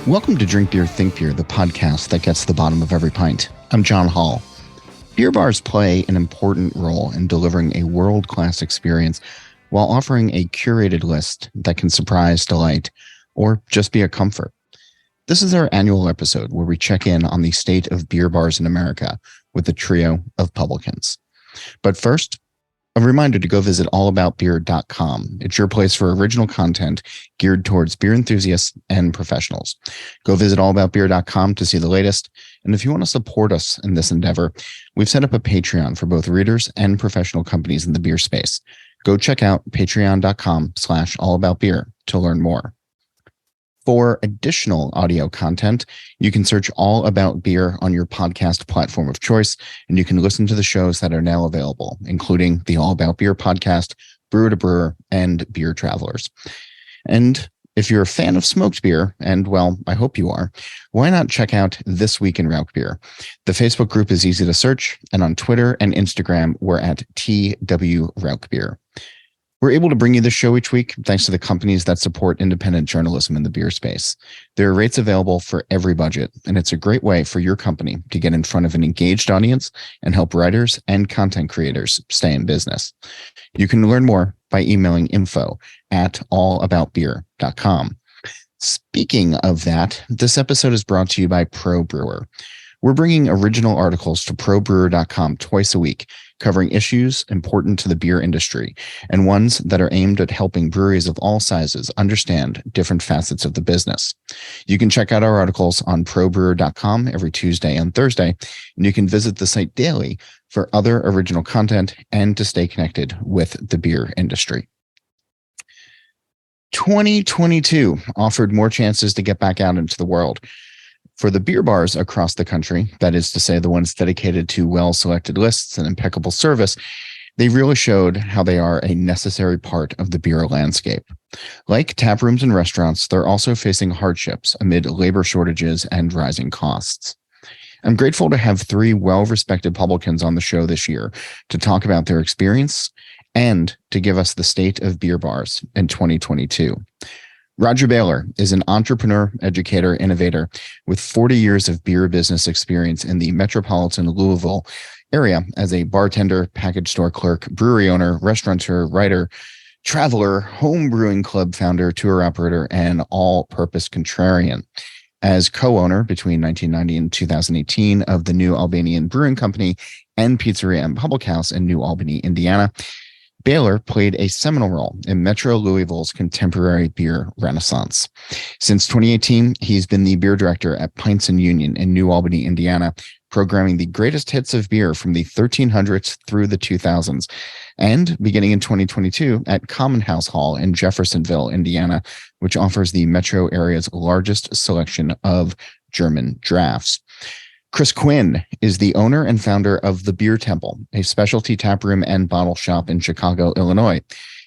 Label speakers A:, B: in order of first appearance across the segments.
A: Welcome to Drink Beer, Think Beer, the podcast that gets to the bottom of every pint. I'm John Hall. Beer bars play an important role in delivering a world-class experience while offering a curated list that can surprise, delight, or just be a comfort. This is our annual episode where we check in on the state of beer bars in America with a trio of publicans. But first, a reminder to go visit allaboutbeer.com. It's your place for original content geared towards beer enthusiasts and professionals. Go visit allaboutbeer.com to see the latest. And if you want to support us in this endeavor, we've set up a Patreon for both readers and professional companies in the beer space. Go check out patreon.com/allaboutbeer to learn more. For additional audio content, you can search All About Beer on your podcast platform of choice, and you can listen to the shows that are now available, including the All About Beer podcast, Brewer to Brewer, and Beer Travelers. And if you're a fan of smoked beer, and well, I hope you are, why not check out This Week in Rauch Beer? The Facebook group is easy to search, and on Twitter and Instagram, we're at TW Rauch Beer. We're able to bring you this show each week thanks to the companies that support independent journalism in the beer space. There are rates available for every budget, and it's a great way for your company to get in front of an engaged audience and help writers and content creators stay in business. You can learn more by emailing info@allaboutbeer.com. Speaking of that, this episode is brought to you by Pro Brewer. We're bringing original articles to probrewer.com twice a week, covering issues important to the beer industry and ones that are aimed at helping breweries of all sizes understand different facets of the business. You can check out our articles on probrewer.com every Tuesday and Thursday, and you can visit the site daily for other original content and to stay connected with the beer industry. 2022 offered more chances to get back out into the world. For the beer bars across the country, that is to say the ones dedicated to well-selected lists and impeccable service, they really showed how they are a necessary part of the beer landscape. Like taprooms and restaurants, they're also facing hardships amid labor shortages and rising costs. I'm grateful to have three well-respected publicans on the show this year to talk about their experience and to give us the state of beer bars in 2022. Roger Baylor is an entrepreneur, educator, innovator with 40 years of beer business experience in the metropolitan Louisville area as a bartender, package store clerk, brewery owner, restaurateur, writer, traveler, home brewing club founder, tour operator, and all-purpose contrarian. As co-owner between 1990 and 2018 of the New Albanian Brewing Company and Pizzeria and Public House in New Albany, Indiana, Baylor played a seminal role in Metro Louisville's contemporary beer renaissance. Since 2018, he's been the beer director at Pints and Union in New Albany, Indiana, programming the greatest hits of beer from the 1300s through the 2000s, and beginning in 2022 at Common House Hall in Jeffersonville, Indiana, which offers the metro area's largest selection of German drafts. Chris Quinn is the owner and founder of The Beer Temple, a specialty taproom and bottle shop in Chicago, Illinois.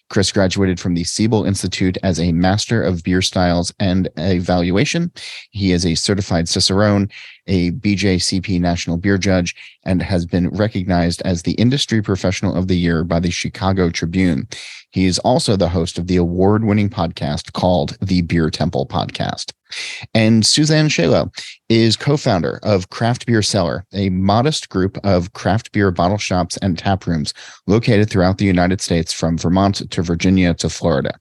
A: Chris graduated from the Siebel Institute as a Master of Beer Styles and Evaluation. He is a certified Cicerone, a BJCP National Beer Judge, and has been recognized as the Industry Professional of the Year by the Chicago Tribune. He is also the host of the award-winning podcast called The Beer Temple Podcast. And Suzanne Shalo is co-founder of Craft Beer Cellar, a modest group of craft beer bottle shops and tap rooms located throughout the United States from Vermont to Virginia to Florida.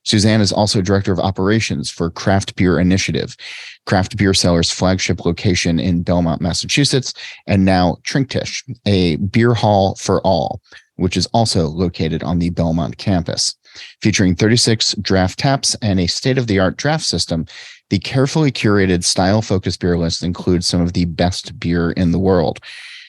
A: Suzanne is also director of operations for Craft Beer Initiative, Craft Beer Cellar's flagship location in Belmont, Massachusetts, and now Trinktish, a beer hall for all, which is also located on the Belmont campus. Featuring 36 draft taps and a state-of-the-art draft system, the carefully curated style-focused beer list includes some of the best beer in the world.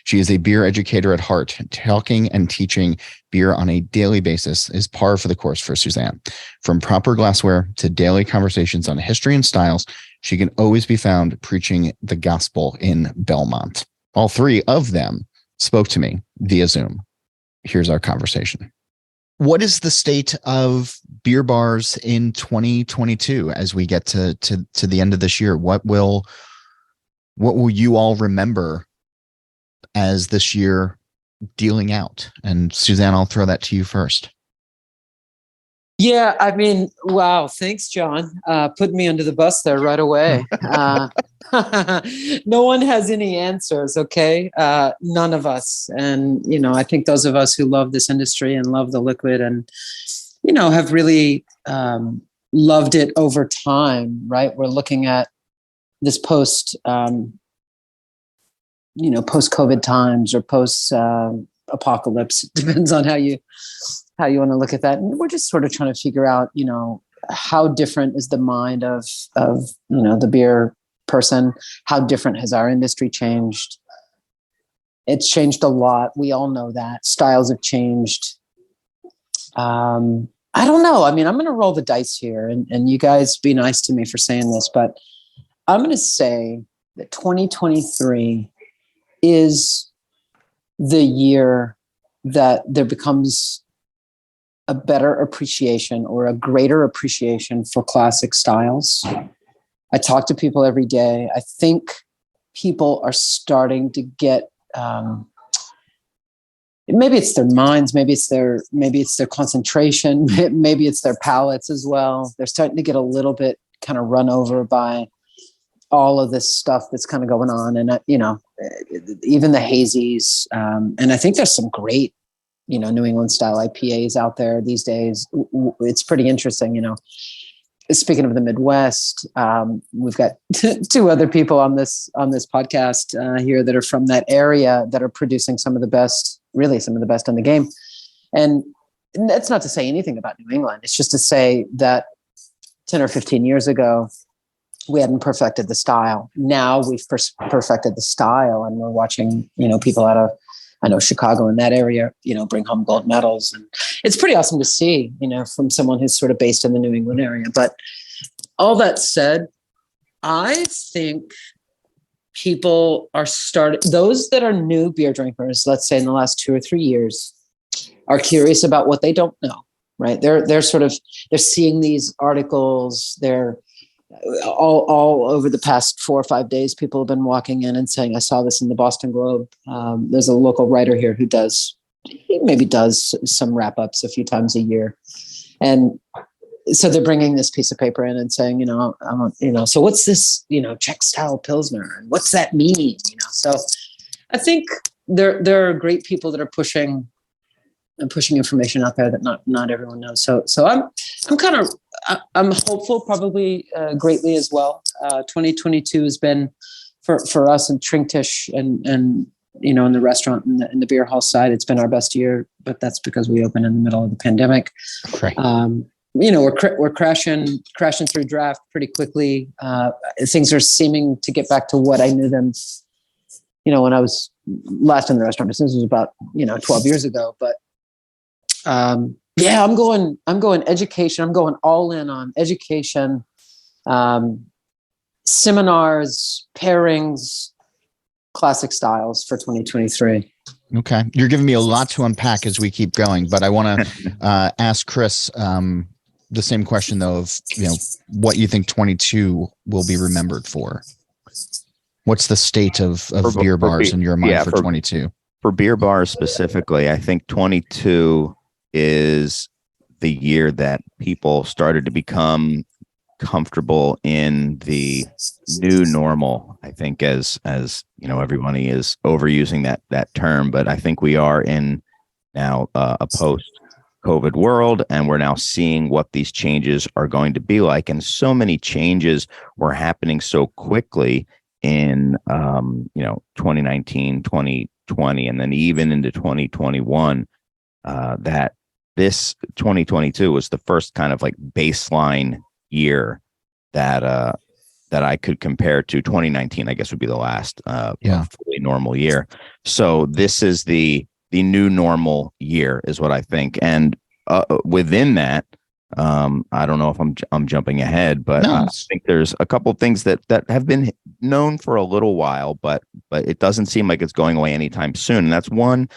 A: She is a beer educator at heart. Talking and teaching beer on a daily basis is par for the course for Suzanne. From proper glassware to daily conversations on history and styles, she can always be found preaching the gospel in Belmont. All three of them spoke to me via Zoom. Here's our conversation. What is the state of beer bars in 2022 as we get to the end of this year? What will you all remember as this year dealing out? And Suzanne, I'll throw that to you first.
B: Yeah, I mean, wow. Thanks, John. Put me under the bus there right away. No one has any answers, okay? None of us. And, I think those of us who love this industry and love the liquid and, have really loved it over time, right? We're looking at this post-COVID times or post-apocalypse. Depends on how you want to look at that. And we're just sort of trying to figure out, how different is the mind of the beer person? How different has our industry changed? It's changed a lot. We all know that. Styles have changed. I don't know. I mean, I'm going to roll the dice here, and you guys be nice to me for saying this, but I'm going to say that 2023 is the year that there becomes a better appreciation or a greater appreciation for classic styles. I talk to people every day. I think people are starting to get, maybe it's their minds, maybe it's their concentration, maybe it's their palates as well. They're starting to get a little bit kind of run over by all of this stuff that's kind of going on. And, even the hazies. And I think there's some great, New England style IPAs out there these days. It's pretty interesting, Speaking of the Midwest, we've got two other people on this podcast here that are from that area that are producing some of the best in the game. And that's not to say anything about New England. It's just to say that 10 or 15 years ago, we hadn't perfected the style. Now we've perfected the style, and we're watching, people out of, I know, Chicago in that area, bring home gold medals. And it's pretty awesome to see, from someone who's sort of based in the New England area. But all that said, I think people are those that are new beer drinkers, let's say in the last 2 or 3 years, are curious about what they don't know, right? They're seeing these articles. They're all over the past 4 or 5 days, people have been walking in and saying, I saw this in the Boston Globe. There's a local writer here who maybe does some wrap-ups a few times a year. And so they're bringing this piece of paper in and saying, so what's this, Czech style Pilsner? And what's that mean? So I think there are great people that are pushing information out there that not everyone knows. So I'm hopeful, probably greatly as well. 2022 has been for us in Trinktish and in the restaurant and in the beer hall side, it's been our best year, but that's because we opened in the middle of the pandemic.
A: Right.
B: We're crashing through draft pretty quickly. Things are seeming to get back to what I knew them, when I was last in the restaurant business. This was about 12 years ago, but I'm going education. I'm going all in on education, seminars, pairings, classic styles for 2023.
A: Okay. You're giving me a lot to unpack as we keep going, but I want to ask Chris the same question though of, what you think 22 will be remembered for. What's the state of beer bars in your mind for 22?
C: For beer bars specifically, I think 22 is the year that people started to become comfortable in the new normal. I think as everybody is overusing that term, but I think we are in now a post-COVID world, and we're now seeing what these changes are going to be like. And so many changes were happening so quickly in 2019, 2020, and then even into 2021, that this 2022 was the first kind of like baseline year that I could compare to. 2019, I guess, would be the last fully normal year. So this is the new normal year, is what I think. And within that, I don't know if I'm jumping ahead, but I think there's a couple of things that have been known for a little while, but it doesn't seem like it's going away anytime soon. And that's one,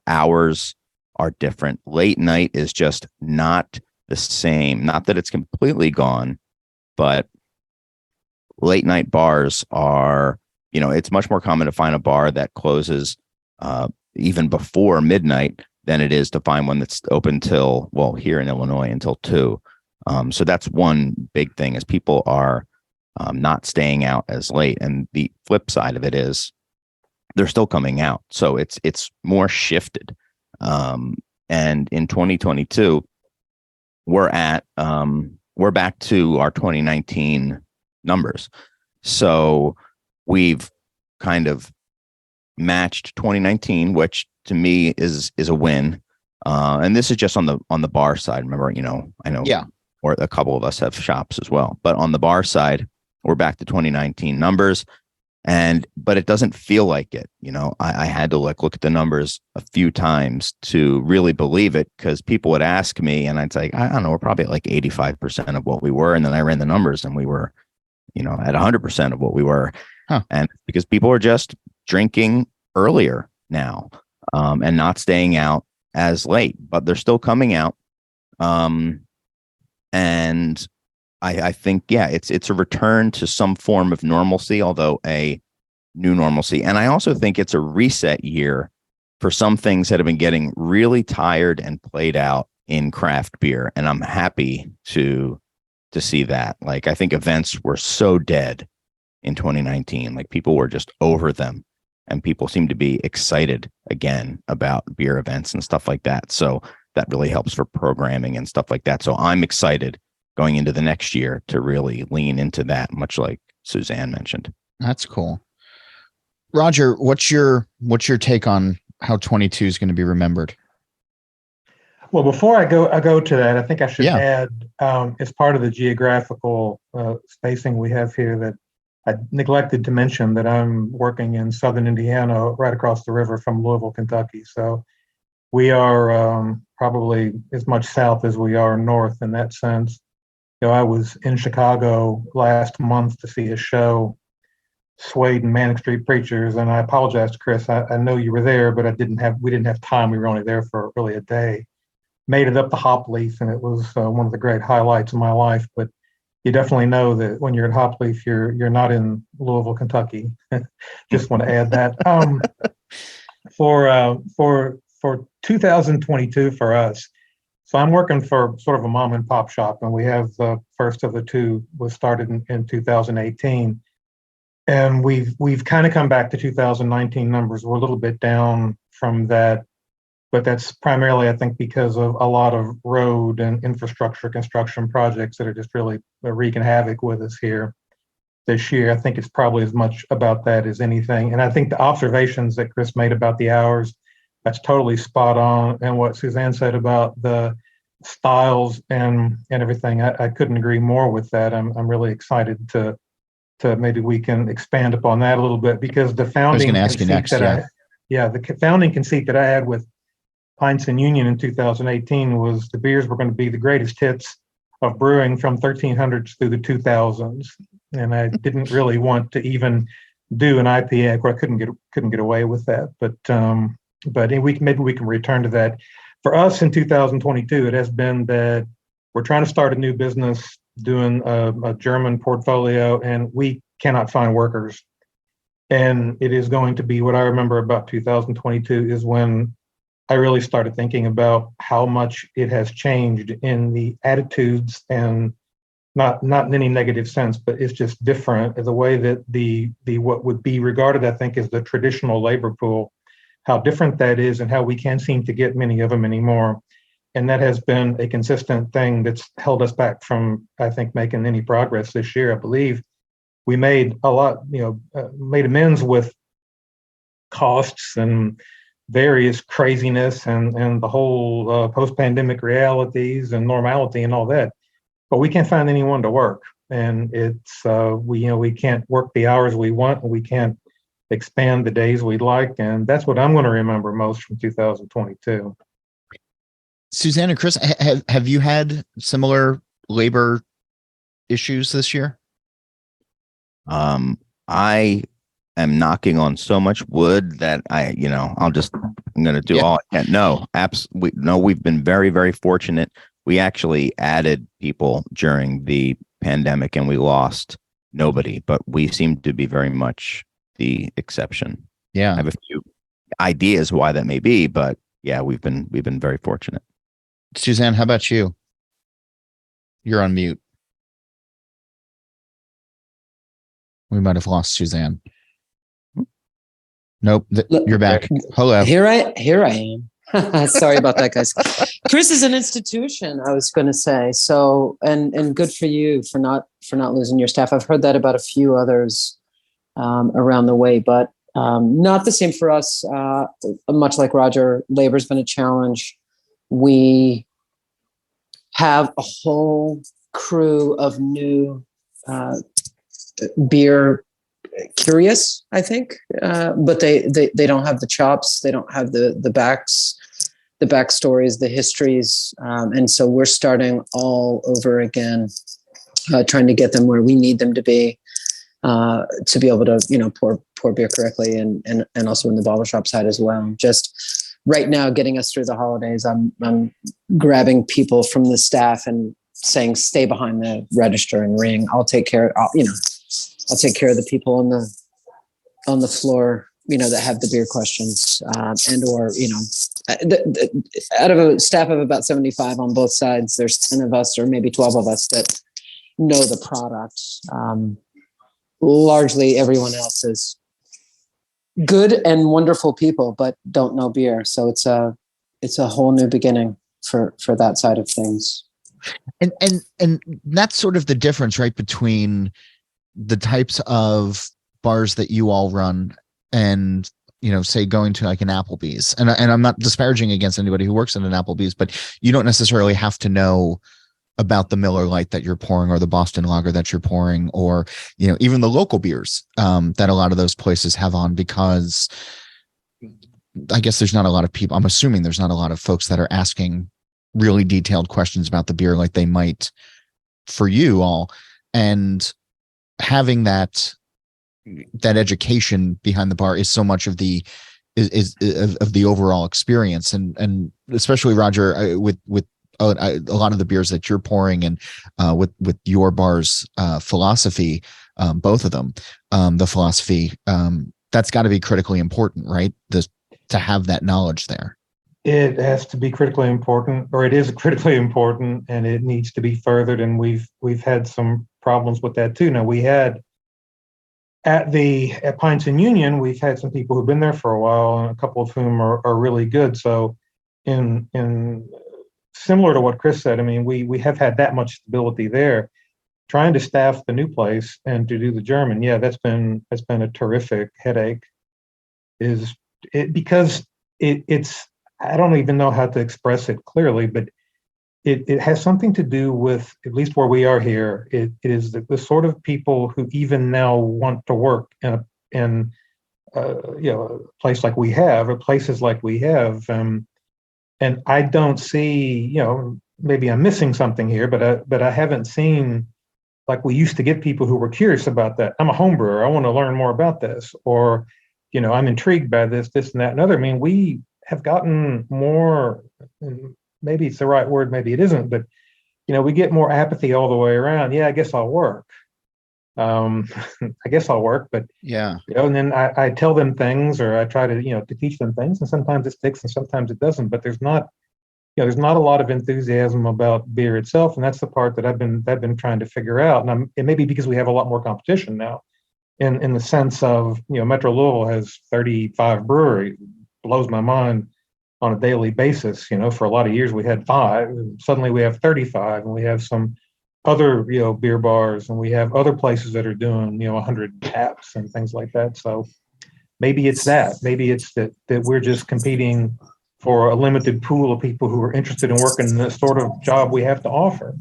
C: hours are different. Late night is just not the same. Not that it's completely gone, but late night bars are, it's much more common to find a bar that closes even before midnight than it is to find one that's open till, well, here in Illinois until 2. So that's one big thing, is people are not staying out as late. And the flip side of it is they're still coming out. So it's more shifted. And in 2022, we're back to our 2019 numbers. So we've kind of matched 2019, which to me is a win. And this is just on the bar side. Remember, I know,
A: Yeah,
C: or a couple of us have shops as well, but on the bar side, we're back to 2019 numbers. But it doesn't feel like it. I had to look at the numbers a few times to really believe it, because people would ask me and I'd say, I don't know, we're probably at like 85% of what we were. And then I ran the numbers and we were, at 100% of what we were.
A: Huh.
C: And because people are just drinking earlier now, and not staying out as late, but they're still coming out. And I think, yeah, it's a return to some form of normalcy, although a new normalcy. And I also think it's a reset year for some things that have been getting really tired and played out in craft beer. And I'm happy to see that. Like, I think events were so dead in 2019, like people were just over them, and people seem to be excited again about beer events and stuff like that. So that really helps for programming and stuff like that. So I'm excited going into the next year to really lean into that, much like Suzanne mentioned.
A: that's cool. Roger, what's your take on how 22 is going to be remembered?
D: Well, before I go to that, I think I should
A: Yeah.
D: add, as part of the geographical spacing we have here, that I neglected to mention that I'm working in southern Indiana, right across the river from Louisville, Kentucky. So we are probably as much south as we are north in that sense. I was in Chicago last month to see a show, Suede and Manic Street Preachers, and I apologize to Chris. I know you were there, but we didn't have time. We were only there for really a day. Made it up to Hop Leaf, and it was one of the great highlights of my life. But you definitely know that when you're at Hop Leaf, you're not in Louisville, Kentucky. Just want to add that. For 2022 for us. So I'm working for sort of a mom and pop shop, and we have the first of the two was started in 2018. And we've kind of come back to 2019 numbers. We're a little bit down from that, but that's primarily, I think, because of a lot of road and infrastructure construction projects that are just really wreaking havoc with us here this year. I think it's probably as much about that as anything. And I think the observations that Chris made about the hours, that's totally spot on. And what Suzanne said about the styles and everything, I couldn't agree more with that. I'm really excited to maybe we can expand upon that a little bit, because the founding the founding conceit that I had with Pints and Union in 2018 was the beers were going to be the greatest hits of brewing from 1300s through the 2000s. And I didn't really want to even do an IPA. Of course, I couldn't get away with that. But maybe we can return to that. For us in 2022, it has been that we're trying to start a new business, doing a German portfolio, and we cannot find workers. And it is going to be what I remember about 2022 is when I really started thinking about how much it has changed in the attitudes, and not in any negative sense, but it's just different. The way that the what would be regarded, I think, as the traditional labor pool, how different that is, and how we can't seem to get many of them anymore. And that has been a consistent thing that's held us back from, I think, making any progress this year. I believe we made a lot, made amends with costs and various craziness and the whole post-pandemic realities and normality and all that. But we can't find anyone to work. And it's, we can't work the hours we want, and we can't expand the days we'd like. And that's what I'm going to remember most from 2022.
A: Suzanne and Chris, have you had similar labor issues this year?
C: I am knocking on so much wood that I'm going to do all I can. No, absolutely. No, we've been very, very fortunate. We actually added people during the pandemic and we lost nobody, but we seem to be very much the exception.
A: Yeah.
C: I have a few ideas why that may be, but yeah, we've been very fortunate.
A: Suzanne, how about you? You're on mute. We might have lost Suzanne. Nope, you're back. Hello.
B: Here I am. Sorry about that, guys. Chris is an institution, I was going to say. So, and good for you for not losing your staff. I've heard that about a few others around the way, but not the same for us. Much like Roger, labor's been a challenge. We have a whole crew of new beer curious, I think, but they don't have the chops, they don't have the backstories, the histories, and so we're starting all over again, trying to get them where we need them to be able to pour beer correctly, and also in the bottle shop side as well. Just right now, getting us through the holidays, I'm grabbing people from the staff and saying, stay behind the register and ring. I'll take care. I'll take care of the people on the floor, that have the beer questions, and or out of a staff of about 75 on both sides, there's 10 of us or maybe 12 of us that know the product. Largely, everyone else is good and wonderful people, but don't know beer. So it's a whole new beginning for that side of things.
A: And that's sort of the difference, right, between the types of bars that you all run and, say going to like an Applebee's, and I'm not disparaging against anybody who works in an Applebee's, but you don't necessarily have to know about the Miller Lite that you're pouring or the Boston Lager that you're pouring, or, even the local beers that a lot of those places have on, because I guess there's not a lot of people. I'm assuming there's not a lot of folks that are asking really detailed questions about the beer like they might for you all. And having that education behind the bar is so much of the of the overall experience, and especially Roger, with a lot of the beers that you're pouring, and with your bar's philosophy, both of them, the philosophy, that's got to be critically important, right? To have that knowledge there.
D: It has to be critically important, or it is critically important, and it needs to be furthered. And we've had some problems with that too. Now, we had at Pints and Union, we've had some people who've been there for a while, and a couple of whom are really good. So in similar to what Chris said, I mean, we have had that much stability there. Trying to staff the new place and to do the German, that's been a terrific headache. Because it's I don't even know how to express it clearly, but it has something to do with, at least where we are here, it is the sort of people who even now want to work in a place like we have, or places like we have. And I don't see, maybe I'm missing something here, but I haven't seen, like we used to get people who were curious about that. I'm a home brewer, I want to learn more about this, or, I'm intrigued by this, and that, and other. I mean, we have gotten more, maybe it's the right word, maybe it isn't, but, we get more apathy all the way around. Yeah, I guess I'll work. I guess I'll work, but and then I tell them things, or I try to, to teach them things, and sometimes it sticks and sometimes it doesn't, but there's not a lot of enthusiasm about beer itself. And that's the part that I've been trying to figure out. And it may be because we have a lot more competition now, in the sense of, Metro Louisville has 35 breweries. Blows my mind on a daily basis. For a lot of years we had 5, and suddenly we have 35, and we have some other, beer bars, and we have other places that are doing, 100 taps and things like that. So maybe it's that. Maybe it's that we're just competing for a limited pool of people who are interested in working in the sort of job we have to offer.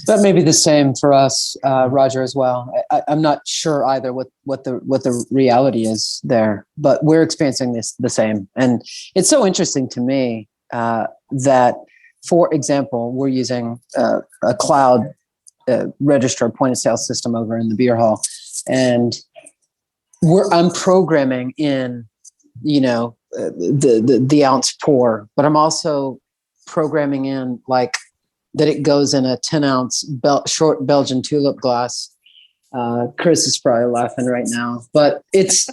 B: That may be the same for us, Roger, as well. I'm not sure either what the reality is there, but we're experiencing this the same. And it's so interesting to me that, for example, we're using a cloud register point of sale system over in the beer hall, and I'm programming in, the ounce pour, but I'm also programming in like that it goes in a 10-ounce short Belgian tulip glass. Chris is probably laughing right now, but it's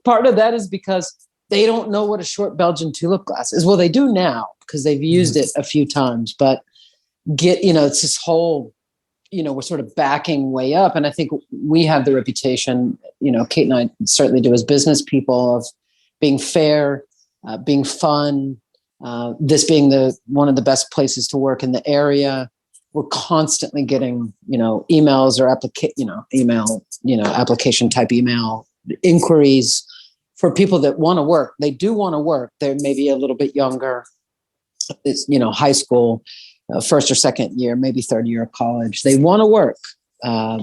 B: part of that is because they don't know what a short Belgian tulip glass is. Well, they do now because they've used it a few times, but it's this whole, we're sort of backing way up. And I think we have the reputation, Kate and I certainly do as business people, of being fair, being fun, this being one of the best places to work in the area. We're constantly getting, emails or application type email inquiries for people that want to work. They do want to work. They're maybe a little bit younger. It's, high school, first or second year, maybe third year of college. They want to work.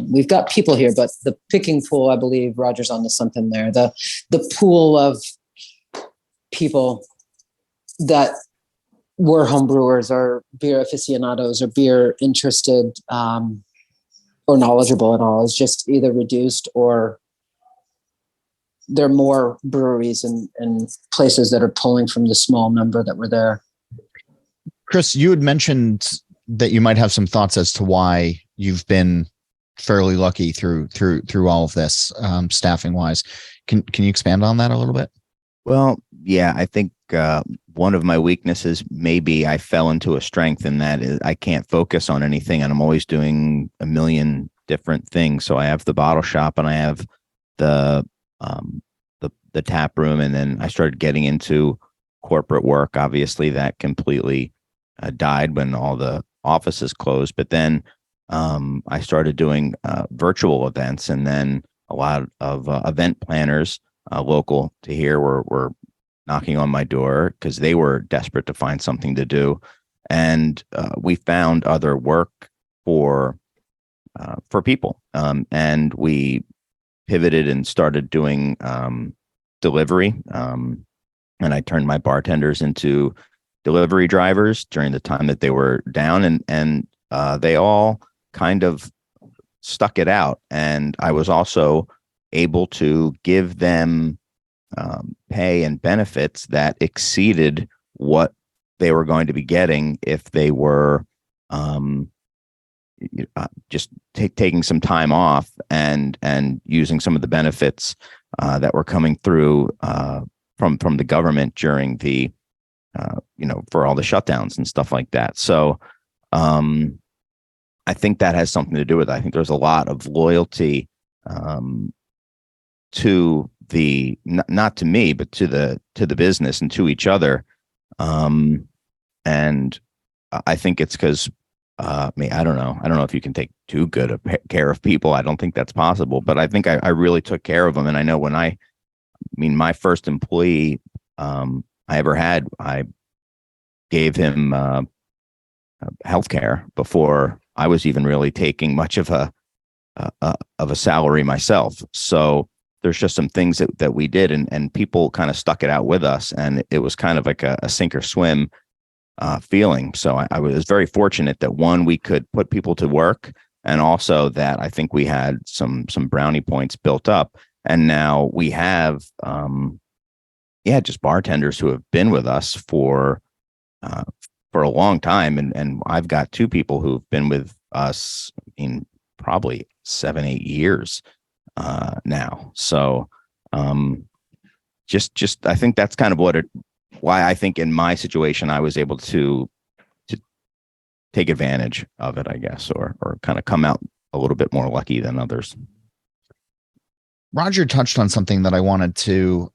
B: We've got people here, but the picking pool, I believe Roger's onto something there. The pool of people that were home brewers or beer aficionados or beer interested or knowledgeable at all is just either reduced, or there are more breweries and places that are pulling from the small number that were there.
A: Chris, you had mentioned that you might have some thoughts as to why you've been fairly lucky through all of this, staffing wise. Can you expand on that a little bit?
C: Well, yeah, I think one of my weaknesses, maybe I fell into a strength, in that is I can't focus on anything, and I'm always doing a million different things. So I have the bottle shop, and I have the tap room, and then I started getting into corporate work. Obviously, that completely died when all the offices closed. But then I started doing virtual events, and then a lot of event planners local to here were knocking on my door because they were desperate to find something to do. And we found other work for people. And we pivoted and started doing delivery. And I turned my bartenders into delivery drivers during the time that they were down, and they all kind of stuck it out. And I was also able to give them pay and benefits that exceeded what they were going to be getting if they were just taking some time off and using some of the benefits that were coming through from the government during the for all the shutdowns and stuff like that. So I think that has something to do with it. I think there's a lot of loyalty to the not to me, but to the business and to each other. And I think it's because I don't know if you can take too good care of people. I don't think that's possible, but I think I really took care of them. And I know my first employee I ever had, I gave him healthcare before I was even really taking much of a salary myself. So there's just some things that we did, and people kind of stuck it out with us, and it was kind of like a sink or swim feeling. So I was very fortunate that, one, we could put people to work, and also that I think we had some brownie points built up. And now we have just bartenders who have been with us for a long time, and I've got two people who've been with us in probably 7-8 years now. So just I think that's kind of why I think in my situation I was able to take advantage of it, I guess, or kind of come out a little bit more lucky than others.
A: Roger touched on something that I wanted to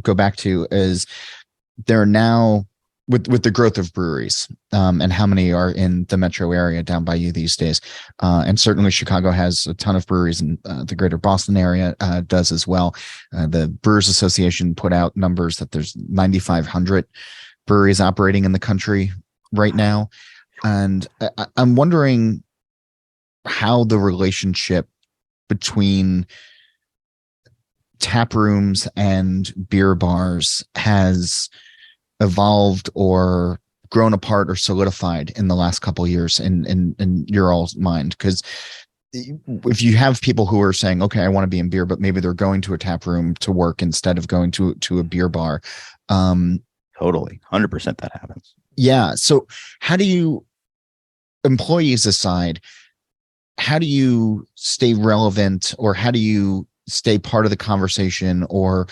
A: go back to, is there are now with the growth of breweries and how many are in the metro area down by you these days. And certainly Chicago has a ton of breweries, and the greater Boston area does as well. The Brewers Association put out numbers that there's 9,500 breweries operating in the country right now. And I'm wondering how the relationship between tap rooms and beer bars has evolved or grown apart or solidified in the last couple of years in your all's mind. Because if you have people who are saying, okay, I want to be in beer, but maybe they're going to a tap room to work instead of going to a beer bar.
C: Totally. 100% that happens.
A: Yeah. So how do you, employees aside, how do you stay relevant, or how do you stay part of the conversation or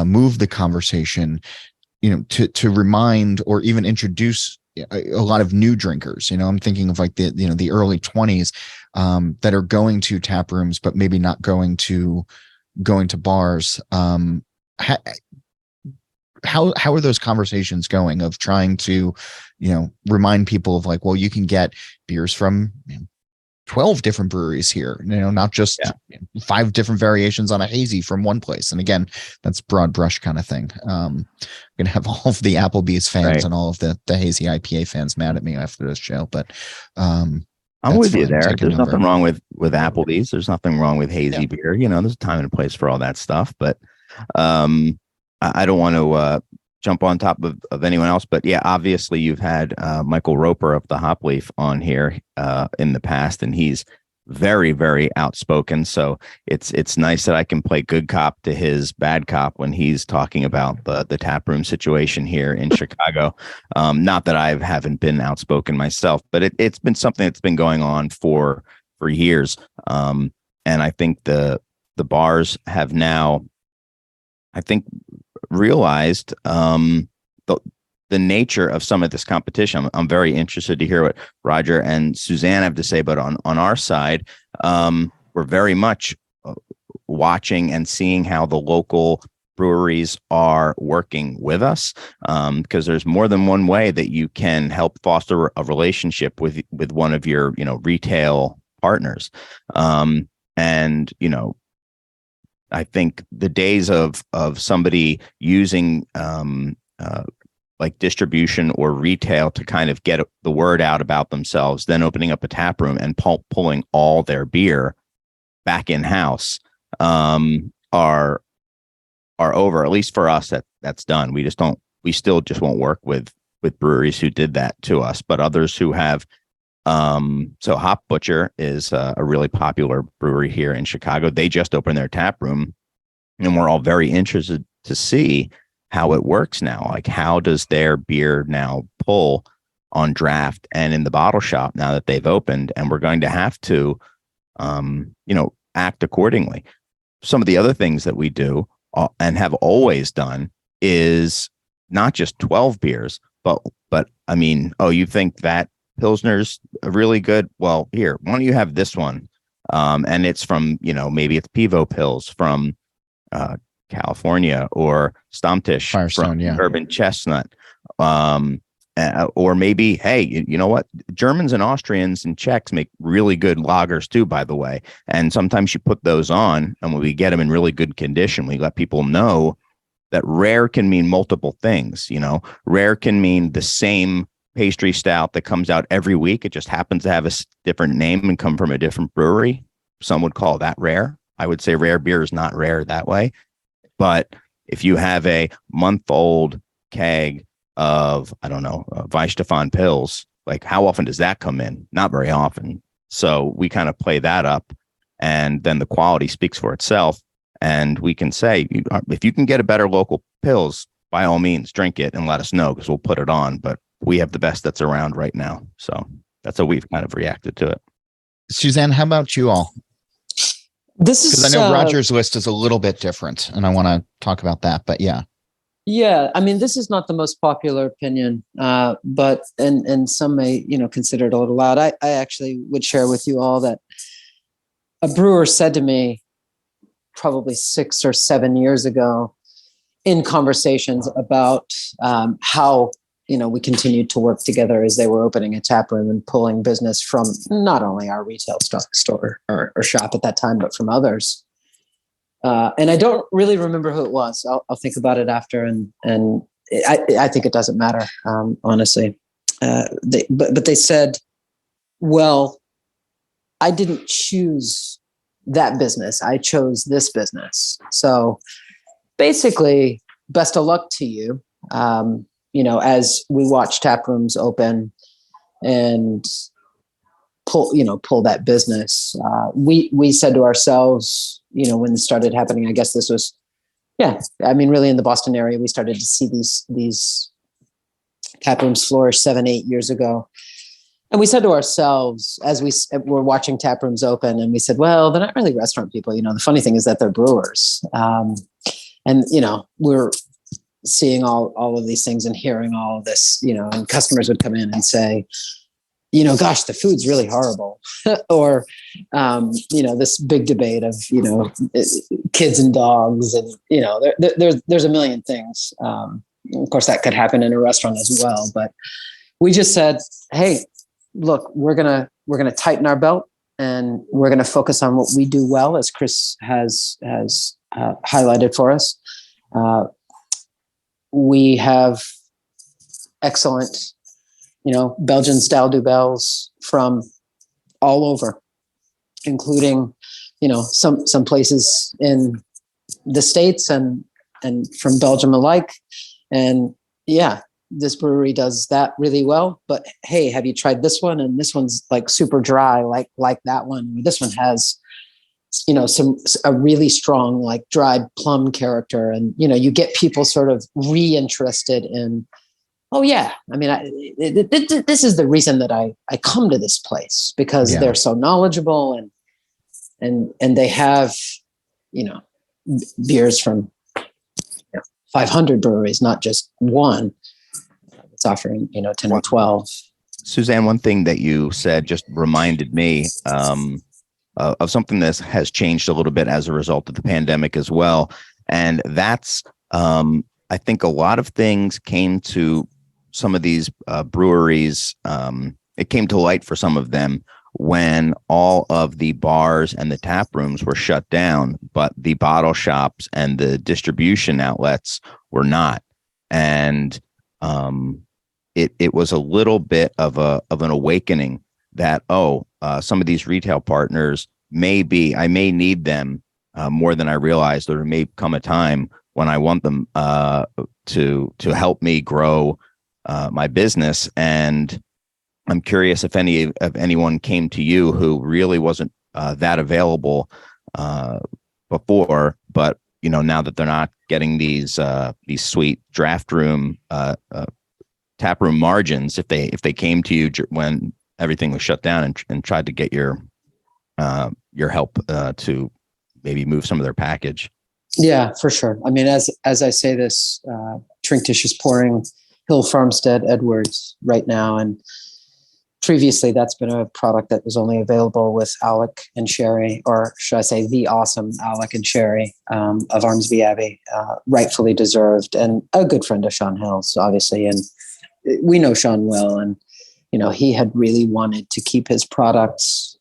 A: move the conversation, to remind or even introduce a lot of new drinkers. I'm thinking of like the early 20s that are going to tap rooms, but maybe not going to bars. How are those conversations going of trying to, remind people of like, well, you can get beers from 12 different breweries here, not just 5 different variations on a hazy from one place. And again, that's broad brush kind of thing. I'm going to have all of the Applebee's fans and all of the hazy IPA fans mad at me after this show, but
C: I'm with you there. There's nothing wrong with Applebee's. There's nothing wrong with hazy beer. There's a time and a place for all that stuff, but I don't want to jump on top of anyone else, but yeah, obviously you've had Michael Roper of the Hop Leaf on here in the past, and he's very, very outspoken. So it's nice that I can play good cop to his bad cop when he's talking about the tap room situation here in Chicago. Not that I haven't been outspoken myself, but it's been something that's been going on for years. And I think the bars have now, I think, realized the nature of some of this competition. I'm very interested to hear what Roger and Suzanne have to say, but on our side, we're very much watching and seeing how the local breweries are working with us, because there's more than one way that you can help foster a relationship with one of your retail partners. And I think the days of somebody using like distribution or retail to kind of get the word out about themselves, then opening up a tap room and pulling all their beer back in house are over. At least for us, that's done. We still just won't work with breweries who did that to us, but others who have. So Hop Butcher is a really popular brewery here in Chicago. They just opened their tap room, and we're all very interested to see how it works now. Like, how does their beer now pull on draft and in the bottle shop now that they've opened? And we're going to have to, act accordingly. Some of the other things that we do and have always done is not just 12 beers, but I mean, you think that Pilsner's really good? Well, here, why don't you have this one? And it's from, maybe it's Pivo Pils from California, or Stammtisch
A: Firestone,
C: from Urban Chestnut. Or maybe, hey, you know what? Germans and Austrians and Czechs make really good lagers too, by the way. And sometimes you put those on, and when we get them in really good condition, we let people know that rare can mean multiple things. Rare can mean the same pastry stout that comes out every week. It just happens to have a different name and come from a different brewery. Some would call that rare. I would say rare beer is not rare that way. But if you have a month-old keg of, I don't know, Weihenstephan Pils, like, how often does that come in? Not very often. So we kind of play that up, and then the quality speaks for itself. And we can say, if you can get a better local Pils, by all means, drink it and let us know, because we'll put it on. But we have the best that's around right now. So that's how we've kind of reacted to it.
A: Suzanne, how about you all? Because I know Roger's list is a little bit different, and I want to talk about that. But yeah.
B: I mean, this is not the most popular opinion, but and some may consider it a little loud. I actually would share with you all that a brewer said to me probably 6 or 7 years ago in conversations about how we continued to work together as they were opening a tap room and pulling business from not only our retail store or shop at that time, but from others. And I don't really remember who it was. I'll think about it after, and I think it doesn't matter, honestly. But they said, well, I didn't choose that business. I chose this business. So basically, best of luck to you. As we watch tap rooms open and pull that business, we said to ourselves, when it started happening, I guess this was, really in the Boston area, we started to see these tap rooms flourish 7-8 years ago. And we said to ourselves, as we were watching tap rooms open, and we said, well, they're not really restaurant people. The funny thing is that they're brewers. And, we're seeing all of these things and hearing all of this, and customers would come in and say, gosh, the food's really horrible. Or, this big debate of, kids and dogs, and, there's a million things. Of course, that could happen in a restaurant as well. But we just said, hey, look, we're gonna tighten our belt, and we're gonna focus on what we do well, as Chris has highlighted for us. We have excellent, Belgian style dubels from all over, including, some places in the States and from Belgium alike. And yeah, this brewery does that really well. But hey, have you tried this one? And this one's like super dry, like that one. This one has, a really strong, like dried plum character. And, you get people sort of reinterested in, oh yeah, I mean, this is the reason that I come to this place, because they're so knowledgeable and they have, beers from 500 breweries, not just one. It's offering, 10 or 12.
C: Suzanne, one thing that you said just reminded me of something that has changed a little bit as a result of the pandemic as well. And that's, I think a lot of things came to some of these breweries. It came to light for some of them when all of the bars and the tap rooms were shut down, but the bottle shops and the distribution outlets were not. And it was a little bit of an awakening that, some of these retail partners I may need them more than I realized, or there may come a time when I want them to help me grow my business. And I'm curious if anyone came to you who really wasn't that available before, but now that they're not getting these sweet draft room tap room margins, if they came to you when everything was shut down and tried to get your help to maybe move some of their package.
B: Yeah, for sure. I mean, as I say this, Trinktish is pouring Hill Farmstead Edwards right now, and previously that's been a product that was only available with Alec and Sherry, or should I say the awesome Alec and Sherry of Armsby Abbey, rightfully deserved, and a good friend of Sean Hill's, obviously. And we know Sean well, and he had really wanted to keep his products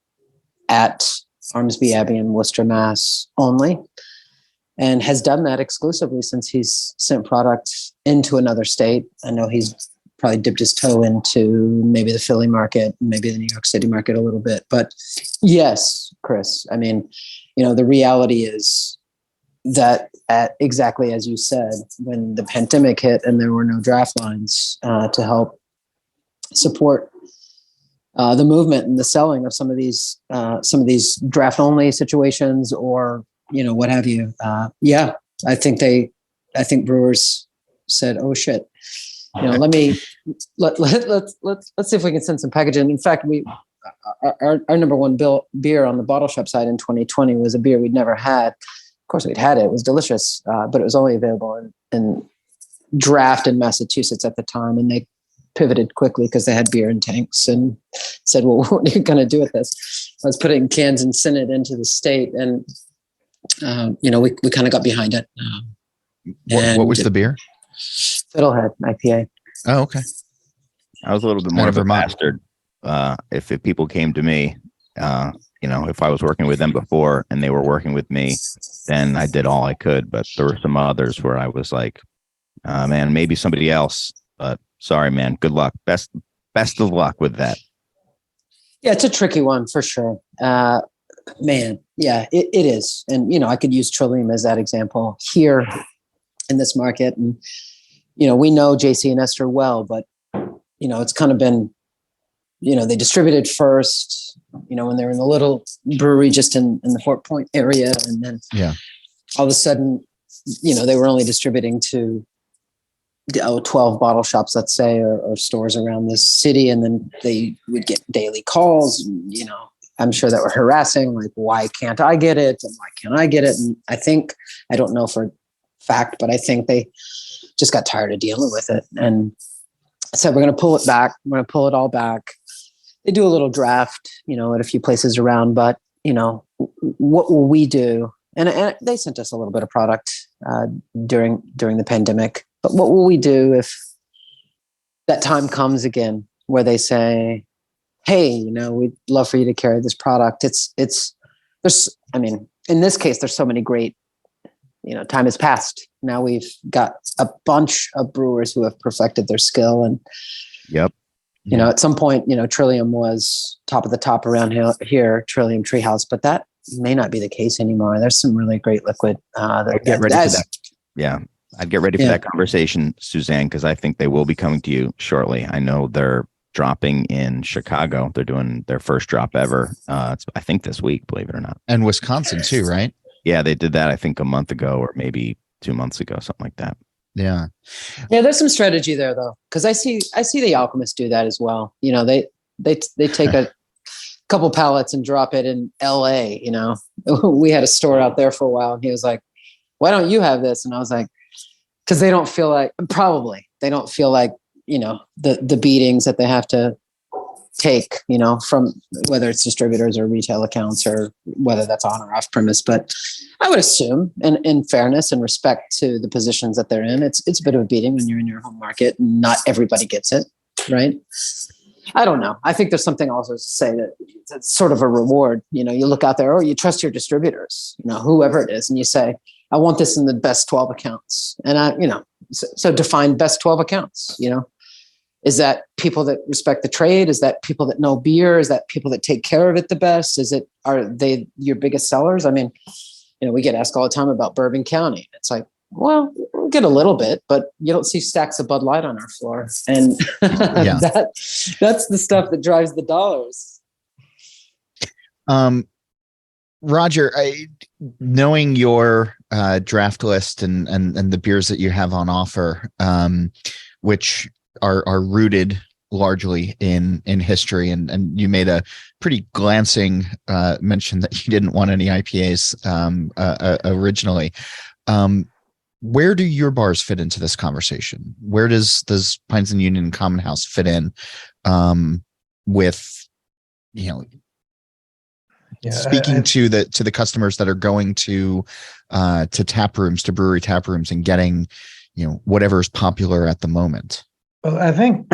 B: at Armsby Abbey in Worcester, Mass only, and has done that exclusively since he's sent products into another state. I know he's probably dipped his toe into maybe the Philly market, maybe the New York City market a little bit. But yes, Chris, I mean, the reality is that exactly as you said, when the pandemic hit and there were no draft lines to help support the movement and the selling of some of these draft only situations, or what have you. I think brewers said, oh shit, let's see if we can send some packaging. In fact, our number one beer on the bottle shop side in 2020 was a beer we'd never had. Of course, we'd had it. It was delicious, but it was only available in draft in Massachusetts at the time. And they pivoted quickly because they had beer in tanks and said, well, what are you going to do with this? I was putting cans and sent it into the state. And, we kind of got behind it.
A: What was the beer?
B: Fiddlehead IPA.
A: Oh, okay.
C: I was a little bit more of a bastard. If people came to me, if I was working with them before and they were working with me, then I did all I could. But there were some others where I was like, man, maybe somebody else. But sorry, man. Good luck. Best of luck with that.
B: Yeah, it's a tricky one for sure. Man, yeah, it is. And, I could use Trillium as that example here in this market. And, we know JC and Esther well, but, it's kind of been, they distributed first, when they were in the little brewery just in the Fort Point area. And then all of a sudden, they were only distributing to 12 bottle shops, let's say, or stores around this city. And then they would get daily calls, I'm sure that were harassing, like, why can't I get it? And why can't I get it? And I don't know for fact, but I think they just got tired of dealing with it. And said, we're going to pull it back. We're going to pull it all back. They do a little draft, at a few places around, but what will we do? And they sent us a little bit of product during the pandemic. But what will we do if that time comes again where they say, hey, we'd love for you to carry this product. In this case, there's so many great, time has passed. Now we've got a bunch of brewers who have perfected their skill. And,
C: yep.
B: At some point, Trillium was top of the top around here, Trillium Treehouse, but that may not be the case anymore. There's some really great liquid.
C: I'd get ready for that. Yeah. I'd get ready for that conversation, Suzanne, because I think they will be coming to you shortly. I know they're dropping in Chicago. They're doing their first drop ever. It's, I think, this week, believe it or not.
A: And Wisconsin too, right?
C: Yeah, they did that, I think, a month ago or maybe 2 months ago, something like that.
A: Yeah.
B: Yeah, there's some strategy there though, because I see the alchemists do that as well. They take a couple pallets and drop it in LA. We had a store out there for a while, and he was like, "Why don't you have this?" And I was like, "Because they don't feel like the beatings that they have to take, from whether it's distributors or retail accounts or whether that's on or off premise." But I would assume, in fairness and respect to the positions that they're in, it's a bit of a beating when you're in your home market and not everybody gets it, right? I don't know. I think there's something also to say that it's sort of a reward. You look out there, or you trust your distributors, whoever it is, and you say, I want this in the best 12 accounts. And so define best 12 accounts, Is that people that respect the trade? Is that people that know beer? Is that people that take care of it the best? Are they your biggest sellers? I mean, we get asked all the time about Bourbon County. It's like, well, we'll get a little bit, but you don't see stacks of Bud Light on our floor. And that's the stuff that drives the dollars.
A: Roger, knowing your draft list and the beers that you have on offer, which are rooted largely in history, and you made a pretty glancing mention that you didn't want any IPAs originally. Where do your bars fit into this conversation? Where does Pines and Union Common House fit in with speaking to the customers that are going to tap rooms, to brewery tap rooms, and getting whatever is popular at the moment?
D: Well, I think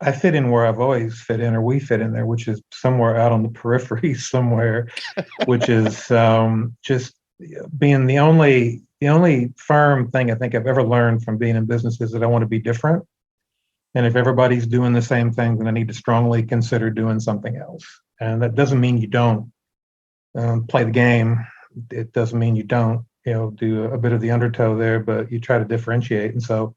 D: I fit in where I've always fit in, or we fit in there, which is somewhere out on the periphery somewhere, which is just being the only firm thing I think I've ever learned from being in business is that I want to be different. And if everybody's doing the same thing, then I need to strongly consider doing something else. And that doesn't mean you don't play the game. It doesn't mean you don't, do a bit of the undertow there, but you try to differentiate. And so,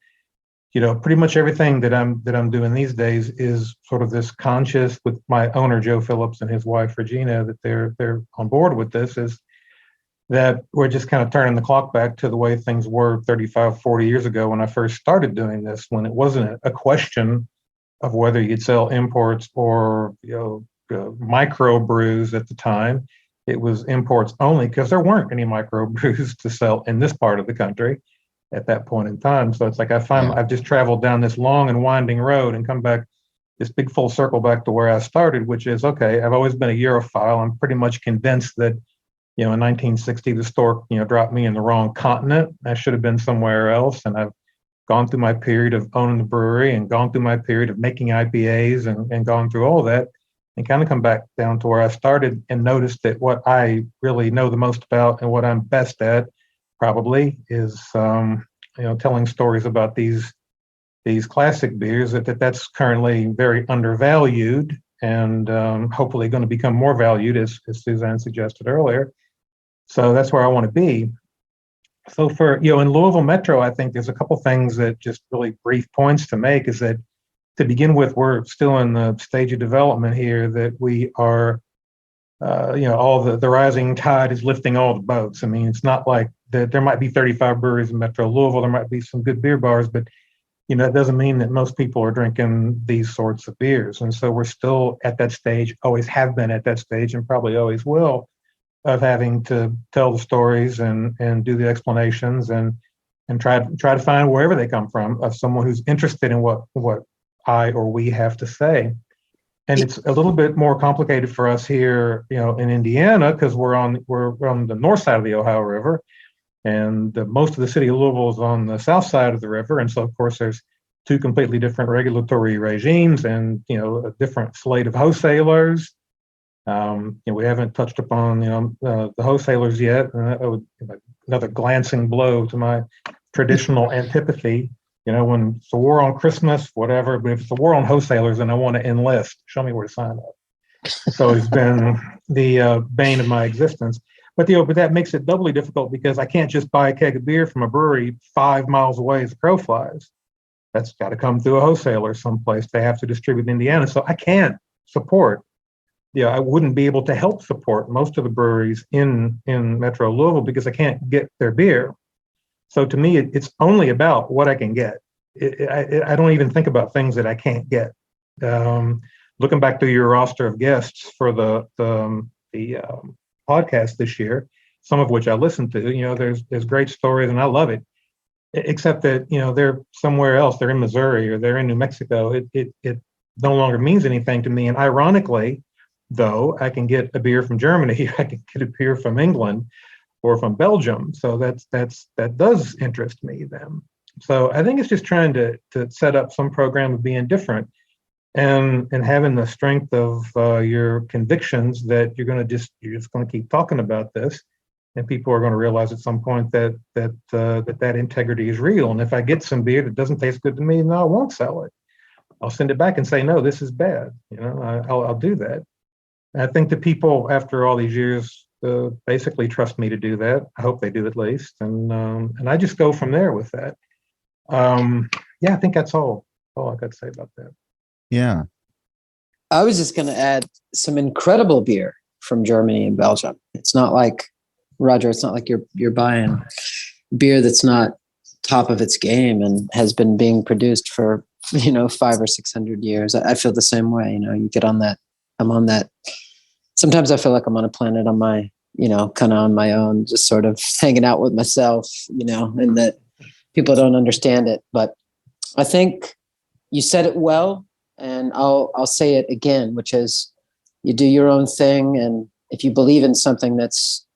D: pretty much everything that I'm doing these days is sort of this conscious, with my owner, Joe Phillips, and his wife, Regina, that they're on board with this, is that we're just kind of turning the clock back to the way things were 35, 40 years ago when I first started doing this, when it wasn't a question of whether you'd sell imports or, micro brews at the time. It was imports only, because there weren't any micro brews to sell in this part of the country at that point in time. So it's like I've just traveled down this long and winding road and come back, this big full circle back to where I started, which is, okay, I've always been a Europhile. I'm pretty much convinced that, in 1960, the store, dropped me in the wrong continent. I should have been somewhere else. And I've gone through my period of owning the brewery and gone through my period of making IPAs and gone through all that, and kind of come back down to where I started and noticed that what I really know the most about and what I'm best at probably is, telling stories about these classic beers, that's currently very undervalued and hopefully going to become more valued, as Suzanne suggested earlier. So that's where I want to be. So for, in Louisville Metro, I think there's a couple things that just really brief points to make, is that to begin with, we're still in the stage of development here, that we are all the rising tide is lifting all the boats. I mean, it's not like that. There might be 35 breweries in Metro Louisville. There might be some good beer bars, but it doesn't mean that most people are drinking these sorts of beers. And so we're still at that stage, always have been at that stage, and probably always will, of having to tell the stories and do the explanations and try to find wherever they come from of someone who's interested in what I or we have to say. And it's a little bit more complicated for us here, in Indiana, because we're on the north side of the Ohio River, and most of the city of Louisville is on the south side of the river. And so, of course, there's two completely different regulatory regimes and, a different slate of wholesalers. We haven't touched upon, the wholesalers yet. Another glancing blow to my traditional antipathy. When it's a war on Christmas, whatever, but if it's a war on wholesalers and I want to enlist, show me where to sign up. So it's been the bane of my existence. But that makes it doubly difficult because I can't just buy a keg of beer from a brewery 5 miles away as the crow flies. That's got to come through a wholesaler someplace. They have to distribute in Indiana. So I can't support. I wouldn't be able to help support most of the breweries in Metro Louisville because I can't get their beer. So to me, it's only about what I can get. I don't even think about things that I can't get. Looking back through your roster of guests for the podcast this year, some of which I listened to, there's great stories and I love it. Except that, they're somewhere else. They're in Missouri or they're in New Mexico. It no longer means anything to me. And ironically, though, I can get a beer from Germany. I can get a beer from England or from Belgium. So that does interest me then. So I think it's just trying to set up some program of being different and having the strength of your convictions that you're just going to keep talking about this. And people are going to realize at some point that integrity is real. And if I get some beer that doesn't taste good to me, no, I won't sell it. I'll send it back and say, no, this is bad. I'll do that. And I think the people after all these years basically trust me to do that. I hope they do at least. And I just go from there with that. I think that's all I got to say about that.
A: Yeah.
B: I was just going to add some incredible beer from Germany and Belgium. It's not like, Roger, it's not like you're buying beer that's not top of its game and has been being produced for, 500 or 600 years. I feel the same way. You get on that. I'm on that. Sometimes I feel like I'm on a planet on my, kind of on my own, just sort of hanging out with myself, and that people don't understand it. But I think you said it well, and I'll say it again, which is you do your own thing. And if you believe in something that's